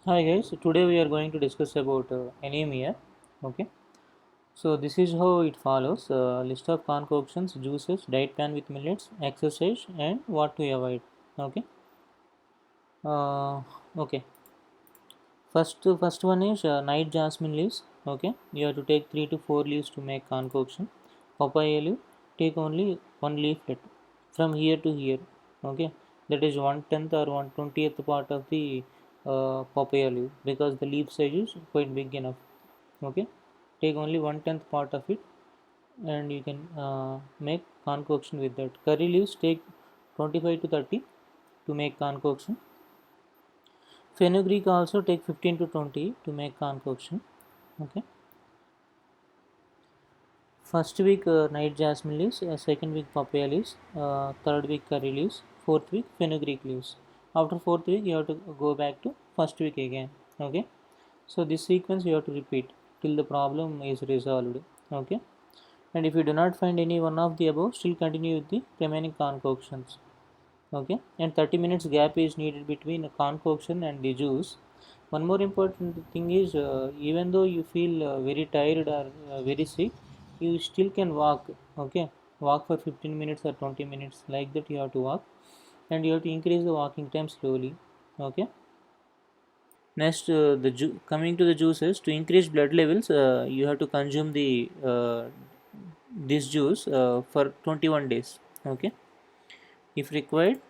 Hi guys, today we are going to discuss about anemia. Okay, so this is how it follows: list of concoctions, juices, diet plan with millets, exercise, and what to avoid. Okay, uh, okay. First one is night jasmine leaves. Okay, you have to take 3 to 4 leaves to make concoction. Papaya leaf, take only one leaflet from here to here. Okay, that is 1/10 or 1/20th part of the papaya leaf because the leaf size is quite big enough. Okay, take only 1/10 part of it and you can make concoction with that. Curry leaves take 25 to 30 to make concoction. Fenugreek also take 15 to 20 to make concoction. Okay, first week night jasmine leaves, second week papaya leaves, third week curry leaves, fourth week fenugreek leaves. After fourth week you have to go back to first week again. Okay, so this sequence you have to repeat till the problem is resolved. Okay, and if you do not find any one of the above, still continue with the remaining concoctions. Okay, and 30 minutes gap is needed between a concoction and the juice. One more important thing is even though you feel very tired or very sick, you still can walk. Okay, walk for 15 minutes or 20 minutes, like that you have to walk, and you have to increase the walking time slowly. Okay, next coming to the juices, to increase blood levels you have to consume the this juice for 21 days. Okay, if required,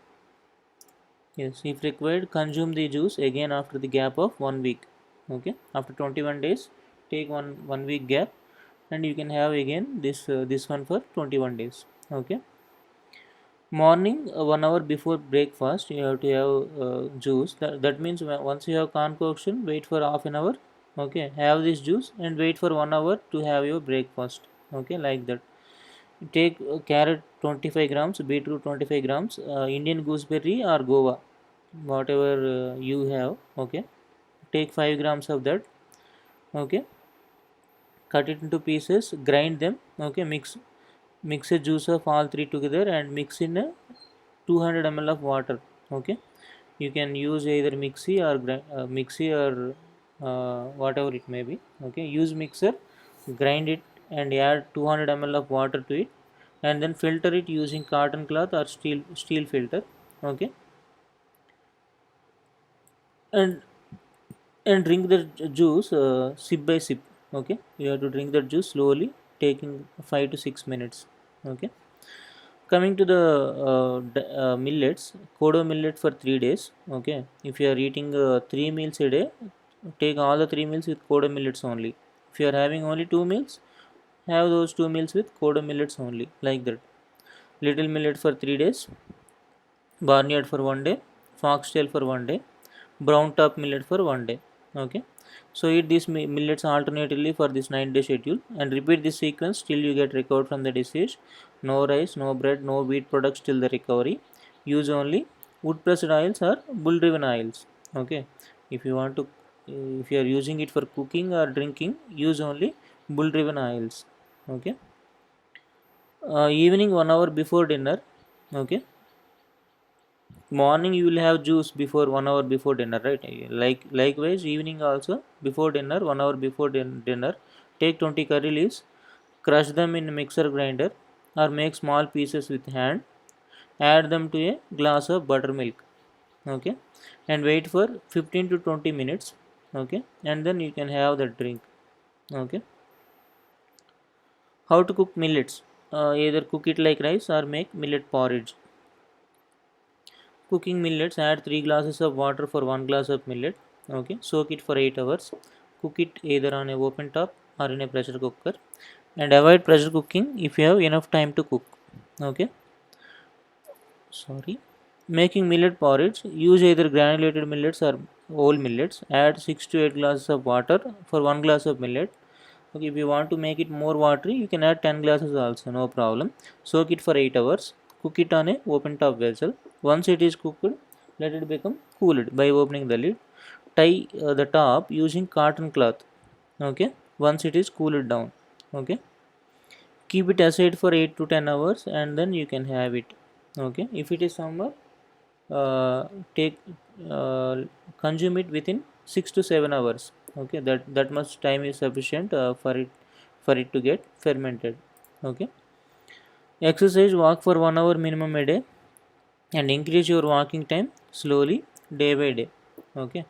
yes, if required, consume the juice again after the gap of 1 week. Okay, after 21 days, take one week gap, and you can have again this one for 21 days. Okay, morning 1 hour before breakfast, you have to have juice. That means once you have concoction, wait for half an hour. Okay, have this juice and wait for 1 hour to have your breakfast. Okay, like that. Take carrot 25 grams, beetroot 25 grams, Indian gooseberry or guava, whatever you have. Okay, take 5 grams of that. Okay, cut it into pieces, grind them. Okay, mix a juice of all three together and mix in a 200 ml of water. Okay, you can use either mixie or whatever it may be. Okay, use mixer, grind it and add 200 ml of water to it, and then filter it using cotton cloth or steel filter. Okay, and drink the juice sip by sip. Okay, you have to drink the juice slowly, taking 5 to 6 minutes. Okay, coming to the millets, kodo millet for 3 days. Okay, if you are eating 3 meals a day, take all the 3 meals with kodo millets only. If you are having only 2 meals, have those 2 meals with kodo millets only, like that. Little millet for 3 days, barnyard for 1 day, foxtail for 1 day, brown top millet for 1 day. Okay, so eat these millets alternately for this 9-day schedule and repeat this sequence till you get recovered from the disease. No rice, no bread, no wheat products till the recovery. Use only wood pressed oils or bull driven oils. Okay, if you want to if you are using it for cooking or drinking, use only bull driven oils. Okay, evening 1 hour before dinner. Okay, morning you will have juice before 1 hour before dinner, right? Likewise, evening also before dinner, 1 hour before dinner, take 20 curry leaves, crush them in a mixer grinder or make small pieces with hand, add them to a glass of buttermilk. Okay, and wait for 15 to 20 minutes. Okay, and then you can have the drink. Okay, how to cook millets? Either cook it like rice or make millet porridge. Cooking millets, add 3 glasses of water for 1 glass of millet. Okay, soak it for 8 hours. Cook it either on a open top or in a pressure cooker, and avoid pressure cooking if you have enough time to cook. Okay, sorry. Making millet porridge, use either granulated millets or whole millets. Add 6 to 8 glasses of water for 1 glass of millet. Okay, if you want to make it more watery, you can add 10 glasses also, no problem. Soak it for 8 hours. Cook it on a open top vessel. Once it is cooked, let it become cooled by opening the lid. Tie the top using cotton cloth. Okay, once it is cooled down. Okay, keep it aside for 8 to 10 hours and then you can have it. Okay, if it is summer, take consume it within 6 to 7 hours. Okay, that much time is sufficient for it to get fermented. Okay, exercise, walk for 1 hour minimum a day, and increase your walking time slowly day by day. Okay,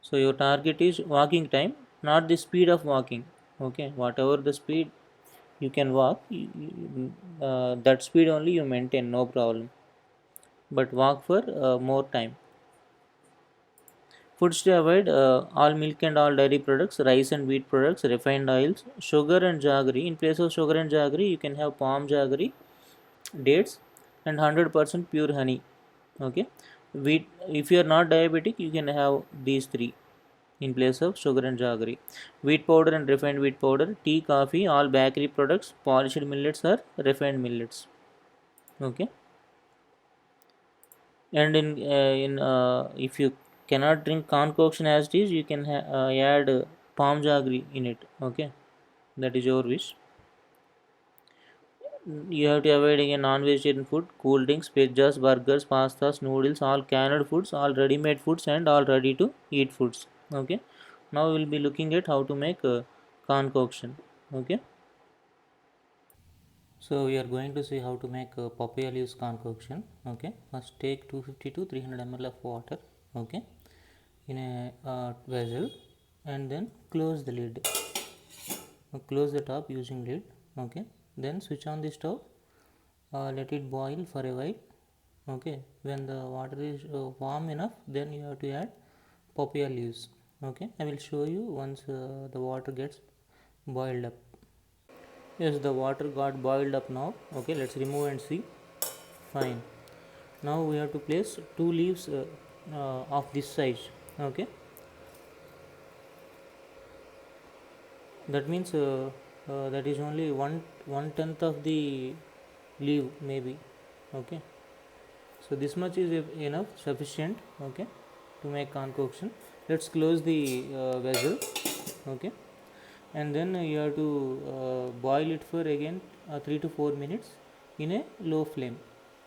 so your target is walking time, not the speed of walking. Okay, whatever the speed you can walk, that speed only you maintain, no problem, but walk for more time. Foods to avoid: all milk and all dairy products, rice and wheat products, refined oils, sugar and jaggery. In place of sugar and jaggery, you can have palm jaggery, dates, and 100% pure honey. Okay, wheat. If you are not diabetic, you can have these three in place of sugar and jaggery. Wheat powder and refined wheat powder, tea, coffee, all bakery products, polished millets or refined millets. Okay, and in if you cannot drink concoction as it is, you can add palm jaggery in it. Okay, that is your wish. You have to avoid again non-vegetarian food, cool drinks, pizzas, burgers, pastas, noodles, all canned foods, all ready-made foods, and all ready-to-eat foods. Okay, now we will be looking at how to make concoction. Okay, so we are going to see how to make papaya leaves concoction. Okay, first take 250 to 300 ml of water. Okay, in a vessel, and then close the lid. Close the top using lid. Okay, then switch on the stove. Let it boil for a while. Okay, when the water is warm enough, then you have to add papaya leaves. Okay, I will show you once the water gets boiled up. Yes, the water got boiled up now. Okay, let's remove and see. Fine. Now we have to place two leaves of this size. Okay, that means that is only one tenth of the leaf maybe. Okay, so this much is enough, sufficient. Okay, to make concoction. Let's close the vessel. Okay, and then you have to boil it for again 3 to 4 minutes in a low flame.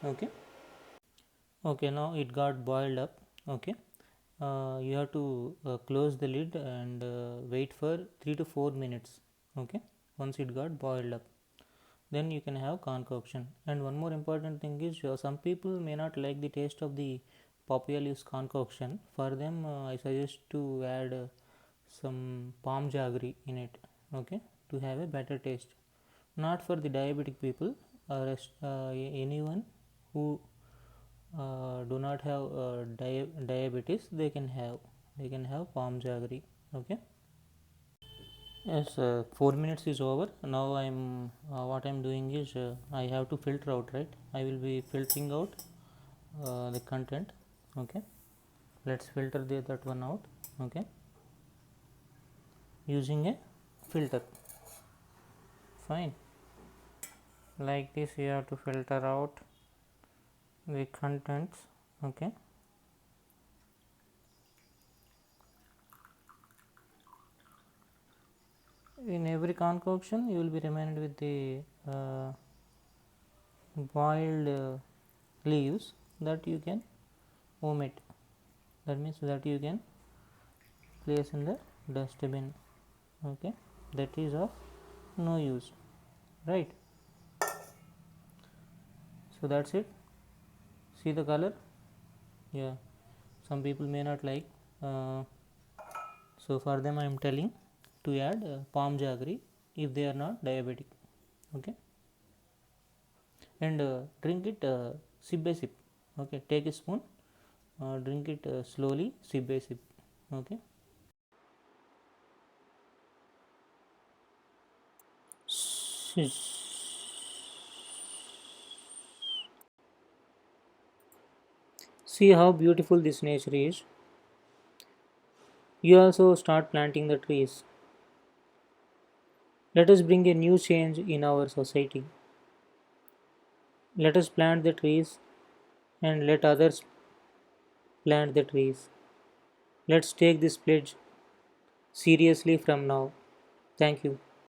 Okay, okay, now it got boiled up. Okay, you have to close the lid and wait for 3 to 4 minutes. Okay, once it got boiled up, then you can have concoction. And one more important thing is some people may not like the taste of the papaya leaves concoction. For them I suggest to add some palm jaggery in it. Okay, to have a better taste. Not for the diabetic people or anyone who do not have diabetes, they can have palm jaggery. Okay, yes, 4 minutes is over. Now I'm what I'm doing is I have to filter out, right? I will be filtering out the content. Okay, let's filter that one out. Okay, using a filter. Fine, like this you have to filter out the contents. Okay, in every concoction you will be reminded with the boiled leaves that you can omit. That means that you can place in the dustbin. Okay, that is of no use, right? So that's it. See the color. Yeah, some people may not like, uh, so for them I am telling to add palm jaggery if they are not diabetic. Okay, and drink it sip by sip. Okay, take a spoon, drink it slowly, sip by sip. Okay, see how beautiful this nature is. You also start planting the trees. Let us bring a new change in our society. Let us plant the trees and let others plant the trees. Let's take this pledge seriously from now. Thank you.